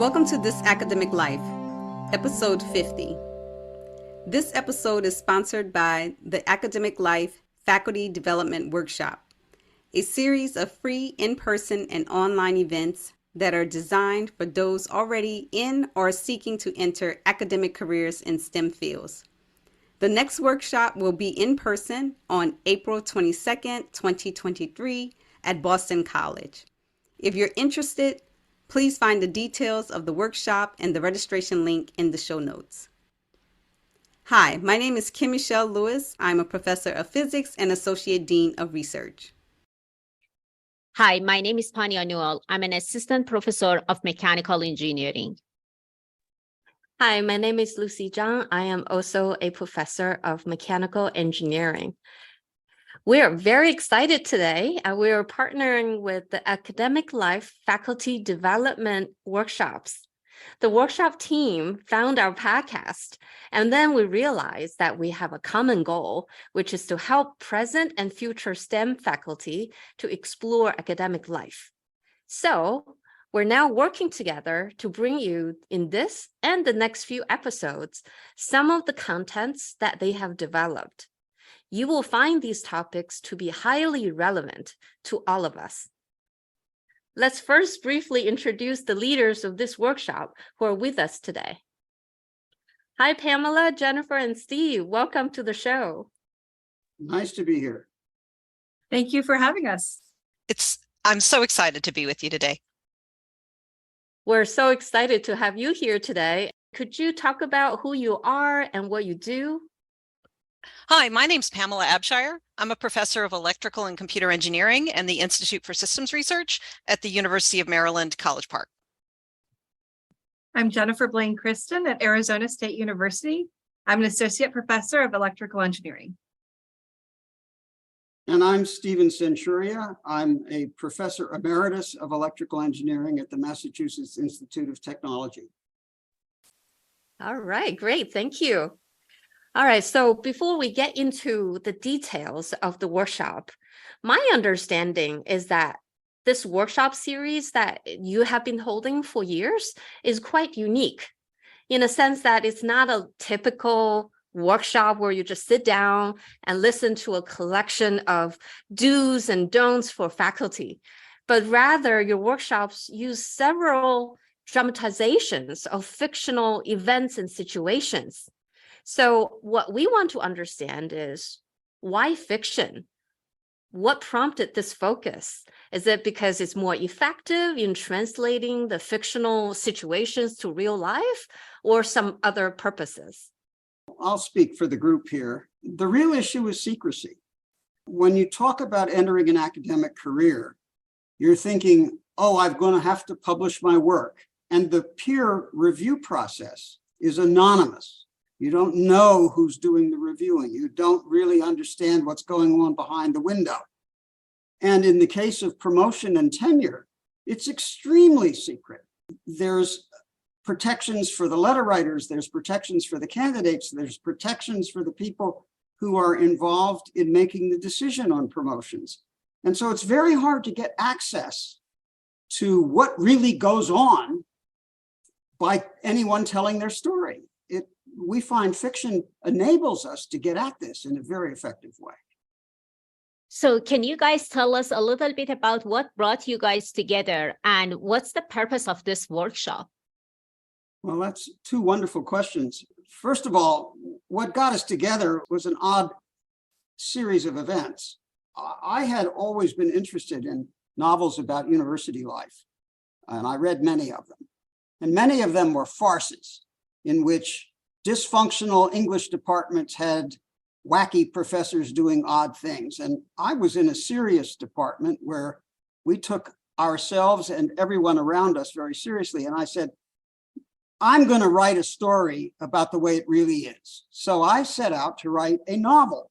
Welcome to This Academic Life, Episode 50. This episode is sponsored by the Academic Life Faculty Development Workshop, a series of free in-person and online events that are designed for those already in or seeking to enter academic careers in STEM fields. The next workshop will be in person on April 22nd, 2023 at Boston College. If you're interested, please find the details of the workshop and the registration link in the show notes. Hi, my name is Kim Michelle Lewis. I'm a professor of physics and associate dean of research. Hi, my name is Pania Newell. I'm an assistant professor of mechanical engineering. Hi, my name is Lucy Zhang. I am also a professor of mechanical engineering. We are very excited today. We are partnering with the Academic Life Faculty Development Workshops. The workshop team found our podcast, and then we realized that we have a common goal, which is to help present and future STEM faculty to explore academic life. So we're now working together to bring you in this and the next few episodes some of the contents that they have developed. You will find these topics to be highly relevant to all of us. Let's first briefly introduce the leaders of this workshop who are with us today. Hi, Pamela, Jennifer, and Steve. Welcome to the show. Nice to be here. Thank you for having us. I'm so excited to be with you today. We're so excited to have you here today. Could you talk about who you are and what you do? Hi, my name's Pamela Abshire. I'm a professor of electrical and computer engineering and the Institute for Systems Research at the University of Maryland, College Park. I'm Jennifer Blain Christen at Arizona State University. I'm an associate professor of electrical engineering. And I'm Stephen Senturia. I'm a professor emeritus of electrical engineering at the Massachusetts Institute of Technology. All right, great. Thank you. All right, so before we get into the details of the workshop, my understanding is that this workshop series that you have been holding for years is quite unique in a sense that it's not a typical workshop where you just sit down and listen to a collection of do's and don'ts for faculty, but rather your workshops use several dramatizations of fictional events and situations. So what we want to understand is why fiction? What prompted this focus? Is it because it's more effective in translating the fictional situations to real life or some other purposes? I'll speak for the group here. The real issue is secrecy. When you talk about entering an academic career, you're thinking, oh, I'm going to have to publish my work. And the peer review process is anonymous. You don't know who's doing the reviewing. You don't really understand what's going on behind the window. And in the case of promotion and tenure, it's extremely secret. There's protections for the letter writers, there's protections for the candidates, there's protections for the people who are involved in making the decision on promotions. And so it's very hard to get access to what really goes on by anyone telling their story. We find fiction enables us to get at this in a very effective way. So can you guys tell us a little bit about what brought you guys together and what's the purpose of this workshop? Well, that's two wonderful questions. First of all, what got us together was an odd series of events. I had always been interested in novels about university life, and I read many of them. And many of them were farces in which dysfunctional English departments had wacky professors doing odd things. And I was in a serious department where we took ourselves and everyone around us very seriously. And I said, I'm going to write a story about the way it really is. So I set out to write a novel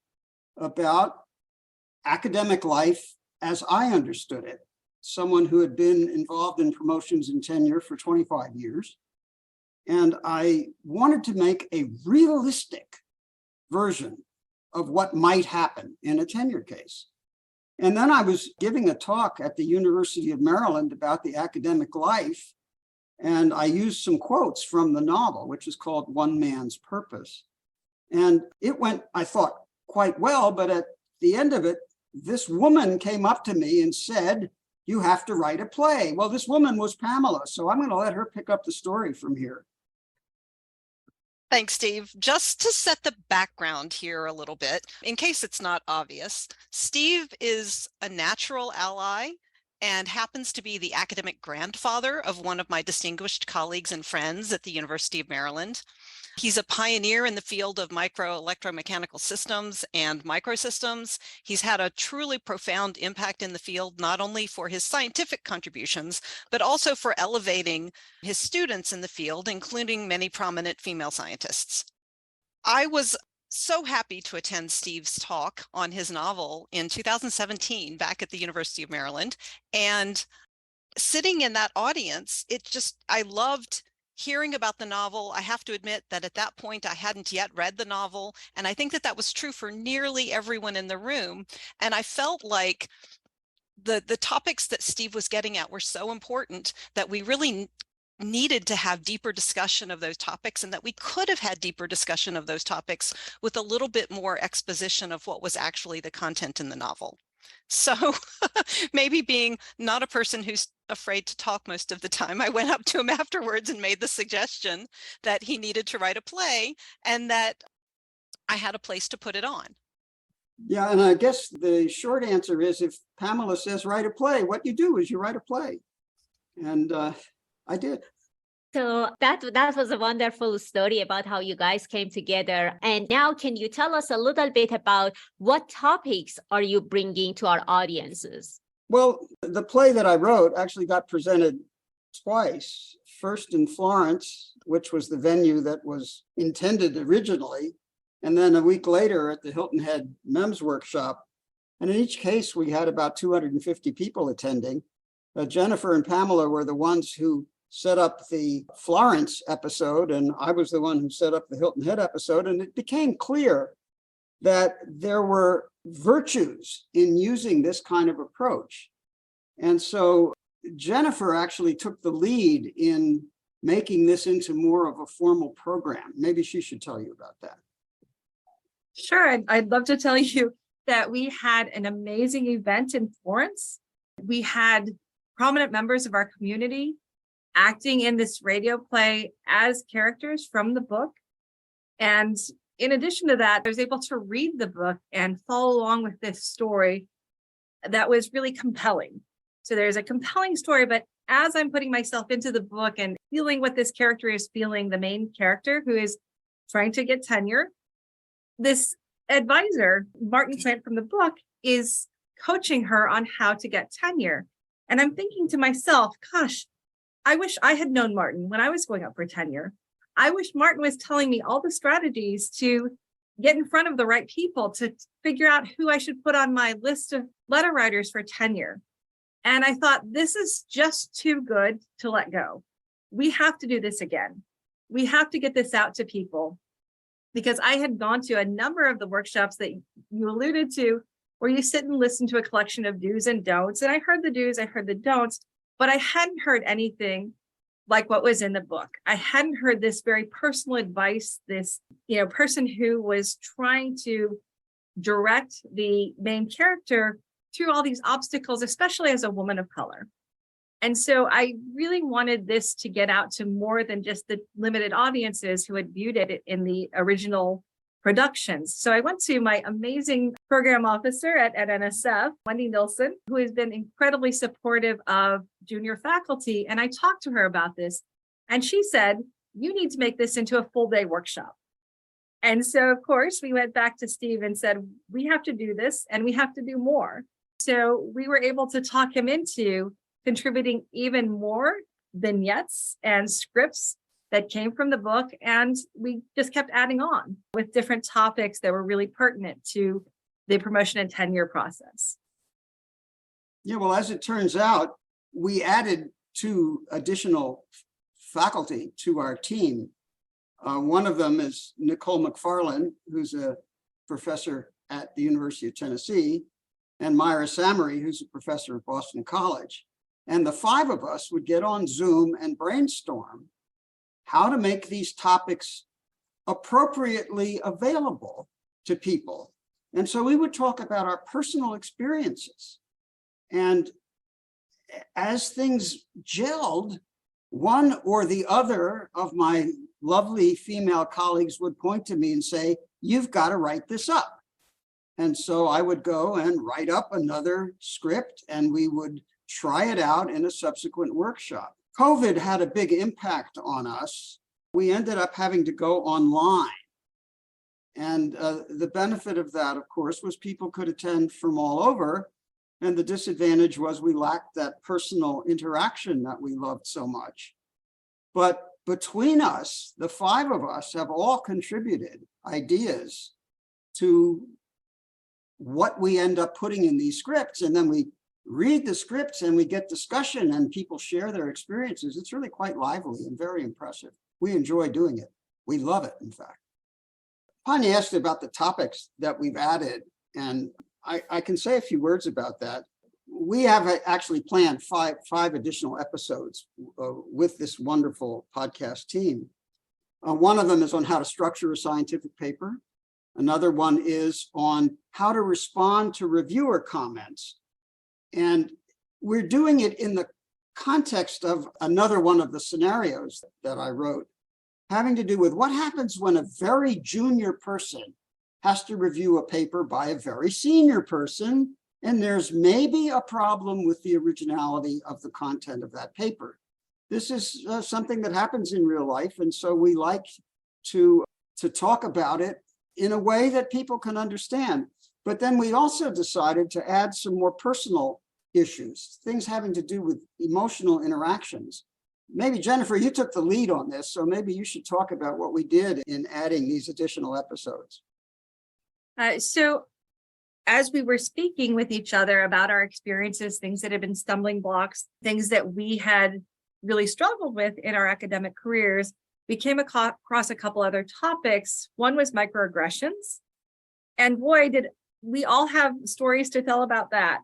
about academic life as I understood it. Someone who had been involved in promotions and tenure for 25 years. And I wanted to make a realistic version of what might happen in a tenure case. And then I was giving a talk at the University of Maryland about the academic life. And I used some quotes from the novel, which is called One Man's Purpose. And it went, I thought, quite well, but at the end of it, this woman came up to me and said, "You have to write a play." Well, this woman was Pamela, so I'm going to let her pick up the story from here. Thanks, Steve. Just to set the background here a little bit, in case it's not obvious, Steve is a natural ally and happens to be the academic grandfather of one of my distinguished colleagues and friends at the University of Maryland. He's a pioneer in the field of micro-electromechanical systems and microsystems. He's had a truly profound impact in the field, not only for his scientific contributions, but also for elevating his students in the field, including many prominent female scientists. I was so happy to attend Steve's talk on his novel in 2017 back at the University of Maryland. And sitting in that audience, I loved hearing about the novel. I have to admit that at that point, I hadn't yet read the novel. And I think that that was true for nearly everyone in the room. And I felt like the topics that Steve was getting at were so important that we really needed to have deeper discussion of those topics, and that we could have had deeper discussion of those topics with a little bit more exposition of what was actually the content in the novel. So maybe being not a person who's afraid to talk most of the time, I went up to him afterwards and made the suggestion that he needed to write a play and that I had a place to put it on. Yeah, and I guess the short answer is, if Pamela says write a play, what you do is you write a play. And I did. So that was a wonderful story about how you guys came together. And now, can you tell us a little bit about what topics are you bringing to our audiences? Well, the play that I wrote actually got presented twice. First in Florence, which was the venue that was intended originally, and then a week later at the Hilton Head MEMS workshop. And in each case, we had about 250 people attending. Jennifer and Pamela were the ones who set up the Florence episode, and I was the one who set up the Hilton Head episode. And it became clear that there were virtues in using this kind of approach. And so Jennifer actually took the lead in making this into more of a formal program. Maybe she should tell you about that. Sure, I'd love to tell you that we had an amazing event in Florence. We had prominent members of our community acting in this radio play as characters from the book. And in addition to that, I was able to read the book and follow along with this story that was really compelling. So there's a compelling story, but as I'm putting myself into the book and feeling what this character is feeling, the main character who is trying to get tenure, this advisor, Martin Plant from the book, is coaching her on how to get tenure. And I'm thinking to myself, gosh, I wish I had known Martin when I was going up for tenure. I wish Martin was telling me all the strategies to get in front of the right people, to figure out who I should put on my list of letter writers for tenure. And I thought, this is just too good to let go. We have to do this again. We have to get this out to people, because I had gone to a number of the workshops that you alluded to, where you sit and listen to a collection of do's and don'ts. And I heard the do's, I heard the don'ts, but I hadn't heard anything like what was in the book. I hadn't heard this very personal advice, this person who was trying to direct the main character through all these obstacles, especially as a woman of color. And so I really wanted this to get out to more than just the limited audiences who had viewed it in the original productions. So I went to my amazing program officer at NSF, Wendy Nilsson, who has been incredibly supportive of junior faculty. And I talked to her about this, and she said, you need to make this into a full day workshop. And so, of course, we went back to Steve and said, we have to do this and we have to do more. So we were able to talk him into contributing even more vignettes and scripts that came from the book. And we just kept adding on with different topics that were really pertinent to the promotion and tenure process. Yeah, well, as it turns out, we added 2 additional faculty to our team. One of them is Nicole McFarland, who's a professor at the University of Tennessee, and Myra Samery, who's a professor at Boston College. And the five of us would get on Zoom and brainstorm how to make these topics appropriately available to people. And so we would talk about our personal experiences. And as things gelled, one or the other of my lovely female colleagues would point to me and say, "You've got to write this up." And so I would go and write up another script, and we would try it out in a subsequent workshop. COVID had a big impact on us. We ended up having to go online. And the benefit of that, of course, was people could attend from all over. And the disadvantage was we lacked that personal interaction that we loved so much. But between us, the five of us have all contributed ideas to what we end up putting in these scripts. And then we read the scripts and we get discussion and people share their experiences. It's really quite lively and very impressive. We enjoy doing it. We love it, in fact. Pania asked about the topics that we've added, and I can say a few words about that. We have actually planned five additional episodes with this wonderful podcast team. One of them is on how to structure a scientific paper. Another one is on how to respond to reviewer comments. And we're doing it in the context of another one of the scenarios that I wrote, having to do with what happens when a very junior person has to review a paper by a very senior person, and there's maybe a problem with the originality of the content of that paper. This is something that happens in real life, and so we like to talk about it in a way that people can understand. But then we also decided to add some more personal issues, things having to do with emotional interactions. Maybe Jennifer, you took the lead on this, so maybe you should talk about what we did in adding these additional episodes. So as we were speaking with each other about our experiences, things that had been stumbling blocks, things that we had really struggled with in our academic careers, we came across a couple other topics. One was microaggressions. And boy, did we all have stories to tell about that.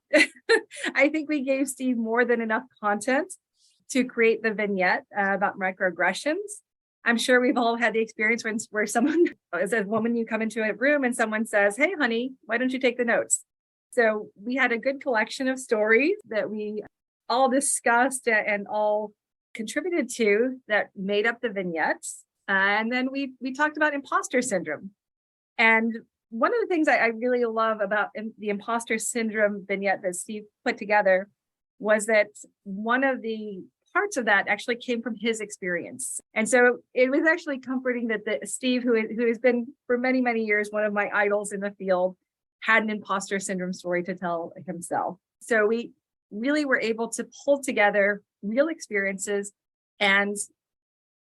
I think we gave Steve more than enough content to create the vignette about microaggressions. I'm sure we've all had the experience where someone, as a woman, you come into a room and someone says, "Hey, honey, why don't you take the notes?" So we had a good collection of stories that we all discussed and all contributed to that made up the vignettes. And then we talked about imposter syndrome. And one of the things I really love about the imposter syndrome vignette that Steve put together was that one of the parts of that actually came from his experience. And so it was actually comforting that Steve, who has been for many, many years one of my idols in the field, had an imposter syndrome story to tell himself. So we really were able to pull together real experiences and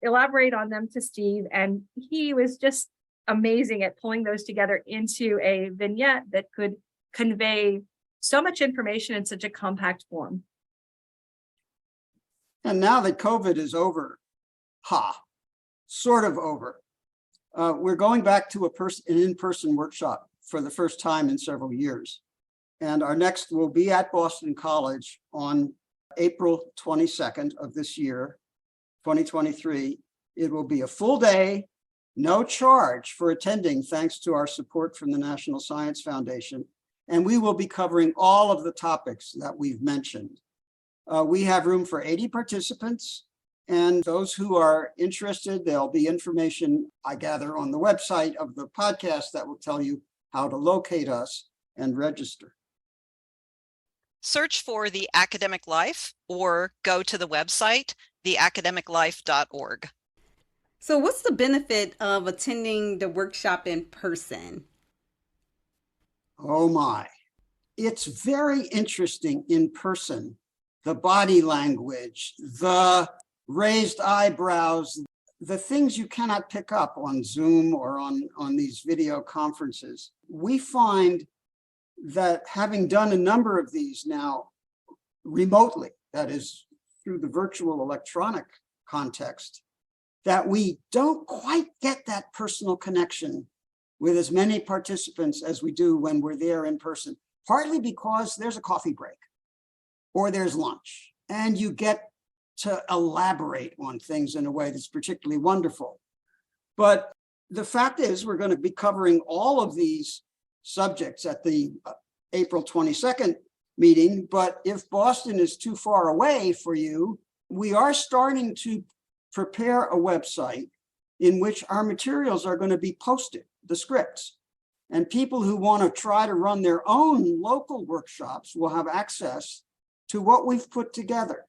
elaborate on them to Steve. And he was just amazing at pulling those together into a vignette that could convey so much information in such a compact form. And now that COVID is over, sort of over, we're going back to an in-person workshop for the first time in several years. And our next will be at Boston College on April 22nd of this year, 2023. It will be a full day, no charge for attending, thanks to our support from the National Science Foundation. And we will be covering all of the topics that we've mentioned. We have room for 80 participants, and those who are interested, there'll be information, I gather, on the website of the podcast that will tell you how to locate us and register. Search for The Academic Life or go to the website, theacademiclife.org. So what's the benefit of attending the workshop in person? Oh my, it's very interesting in person. The body language, the raised eyebrows, the things you cannot pick up on Zoom or on these video conferences. We find that having done a number of these now remotely, that is through the virtual electronic context, that we don't quite get that personal connection with as many participants as we do when we're there in person, partly because there's a coffee break or there's lunch. and you get to elaborate on things in a way that's particularly wonderful. But the fact is, we're going to be covering all of these subjects at the April 22nd meeting. But if Boston is too far away for you, we are starting to prepare a website in which our materials are going to be posted, the scripts. And people who want to try to run their own local workshops will have access to what we've put together.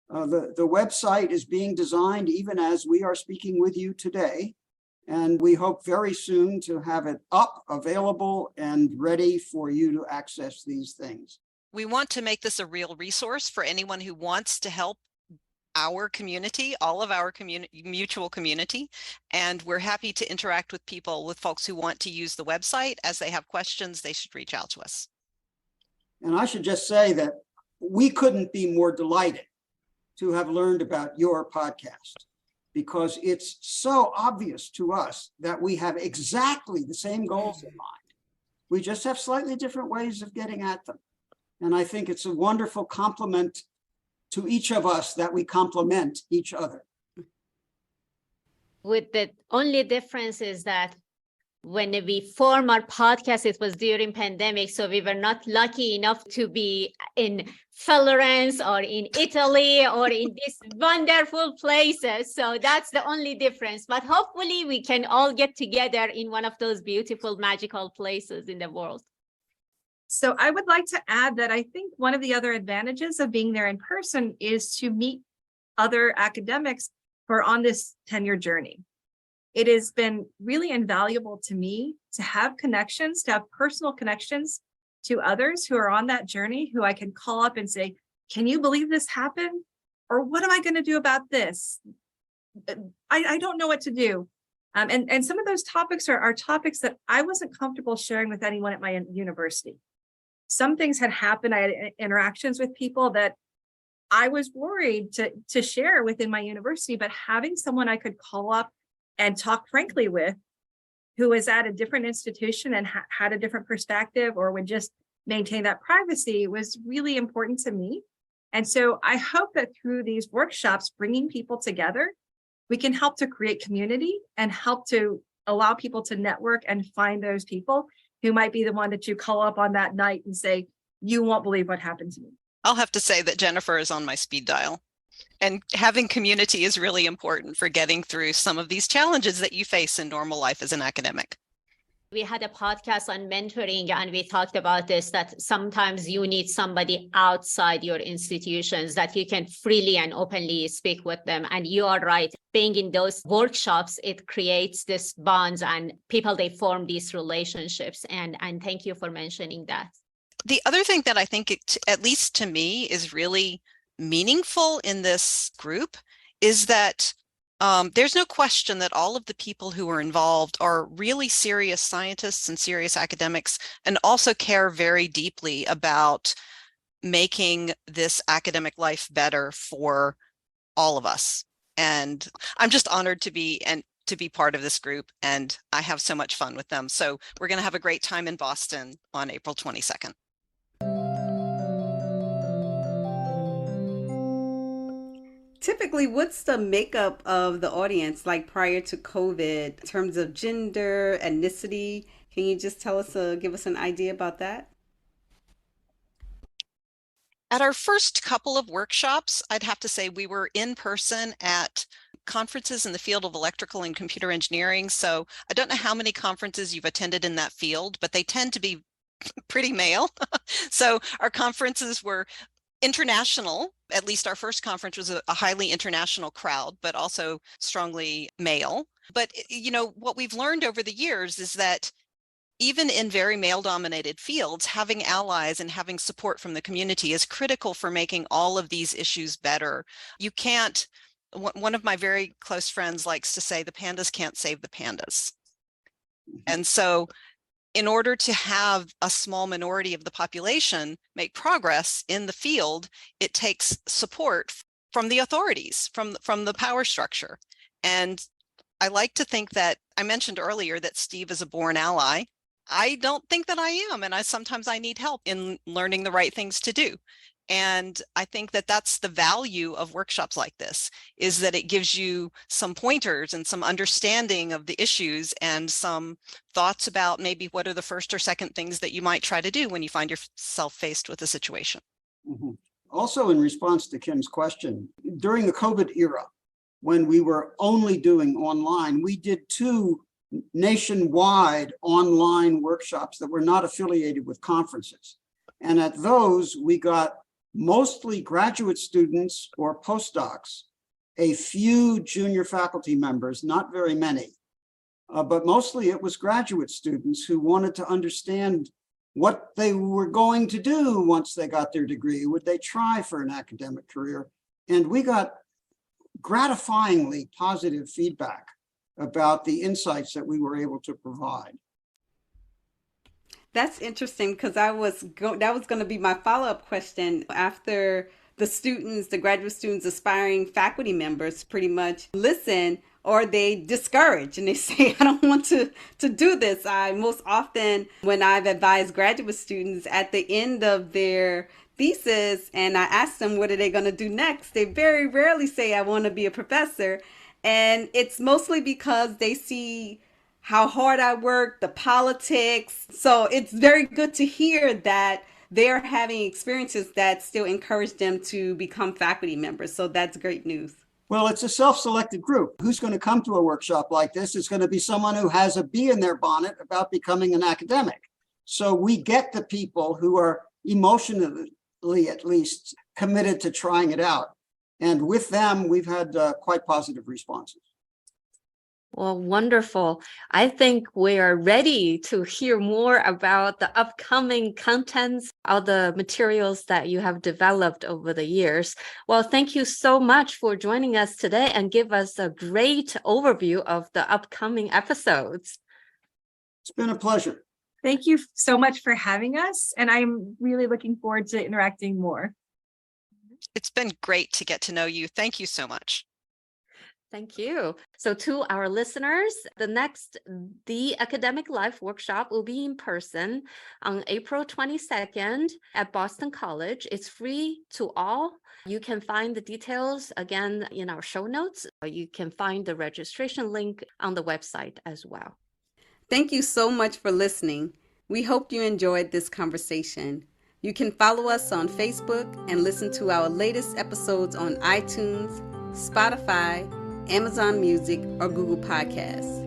The website is being designed even as we are speaking with you today. And we hope very soon to have it up, available, and ready for you to access these things. We want to make this a real resource for anyone who wants to help our community, all of our mutual community. And we're happy to interact with people, with folks who want to use the website. As they have questions, they should reach out to us. And I should just say that we couldn't be more delighted to have learned about your podcast, because it's so obvious to us that we have exactly the same goals in mind. We just have slightly different ways of getting at them. And I think it's a wonderful compliment to each of us that we complement each other. With the only difference is that when we formed our podcast, it was during pandemic. So we were not lucky enough to be in Florence or in Italy or in these wonderful places. So that's the only difference. But hopefully we can all get together in one of those beautiful, magical places in the world. So I would like to add that I think one of the other advantages of being there in person is to meet other academics who are on this tenure journey. It has been really invaluable to me to have connections, to have personal connections to others who are on that journey, who I can call up and say, can you believe this happened? Or what am I going to do about this? I don't know what to do. And some of those topics are topics that I wasn't comfortable sharing with anyone at my university. Some things had happened. I had interactions with people that I was worried to share within my university, but having someone I could call up and talk frankly with, who was at a different institution and had a different perspective or would just maintain that privacy, was really important to me. And so I hope that through these workshops, bringing people together, we can help to create community and help to allow people to network and find those people who might be the one that you call up on that night and say, you won't believe what happened to me. I'll have to say that Jennifer is on my speed dial. And having community is really important for getting through some of these challenges that you face in normal life as an academic. We had a podcast on mentoring and we talked about this, that sometimes you need somebody outside your institutions that you can freely and openly speak with them. And you are right, being in those workshops, it creates this bonds and people, they form these relationships. And thank you for mentioning that. The other thing that I think, at least to me, is really meaningful in this group is that there's no question that all of the people who are involved are really serious scientists and serious academics, and also care very deeply about making this academic life better for all of us. And I'm just honored to be part of this group, and I have so much fun with them. So we're going to have a great time in Boston on April 22nd. Typically, what's the makeup of the audience like prior to COVID in terms of gender, ethnicity? Can you just tell us, give us an idea about that? At our first couple of workshops, I'd have to say we were in person at conferences in the field of electrical and computer engineering. So I don't know how many conferences you've attended in that field, but they tend to be pretty male. So our conferences were international. At least our first conference was a highly international crowd, but also strongly male. But, you know, what we've learned over the years is that even in very male-dominated fields, having allies and having support from the community is critical for making all of these issues better. You can't, one of my very close friends likes to say, the pandas can't save the pandas. And so in order to have a small minority of the population make progress in the field, it takes support from the authorities, from the power structure. And I like to think that, I mentioned earlier that Steve is a born ally. I don't think that I am, and sometimes I need help in learning the right things to do. And I think that that's the value of workshops like this, is that it gives you some pointers and some understanding of the issues and some thoughts about maybe what are the first or second things that you might try to do when you find yourself faced with a situation. Mhm. Also, in response to Kim's question, during the COVID era, when we were only doing online, we did 2 nationwide online workshops that were not affiliated with conferences. And at those, we got mostly graduate students or postdocs, a few junior faculty members, not very many, but mostly it was graduate students who wanted to understand what they were going to do once they got their degree. Would they try for an academic career? And we got gratifyingly positive feedback about the insights that we were able to provide. That's interesting, because that was going to be my follow-up question. After the students, the graduate students, aspiring faculty members pretty much listen, or they discourage and they say, I don't want to do this. I most often, when I've advised graduate students at the end of their thesis and I ask them what are they going to do next, they very rarely say, I want to be a professor. And it's mostly because they see how hard I work, the politics. So it's very good to hear that they're having experiences that still encourage them to become faculty members. So that's great news. Well, it's a self-selected group. Who's going to come to a workshop like this? It's going to be someone who has a bee in their bonnet about becoming an academic. So we get the people who are emotionally, at least, committed to trying it out. And with them, we've had quite positive responses. Well, wonderful. I think we are ready to hear more about the upcoming contents of the materials that you have developed over the years. Well, thank you so much for joining us today and give us a great overview of the upcoming episodes. It's been a pleasure. Thank you so much for having us. And I'm really looking forward to interacting more. It's been great to get to know you. Thank you so much. Thank you. So to our listeners, the Academic Life Workshop will be in person on April 22nd at Boston College. It's free to all. You can find the details again in our show notes. You can find the registration link on the website as well. Thank you so much for listening. We hope you enjoyed this conversation. You can follow us on Facebook and listen to our latest episodes on iTunes, Spotify, Amazon Music, or Google Podcasts.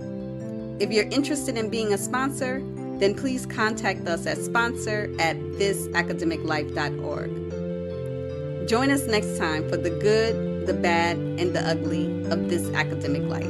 If you're interested in being a sponsor, then please contact us at sponsor@thisacademiclife.org. Join us next time for the good, the bad, and the ugly of this academic life.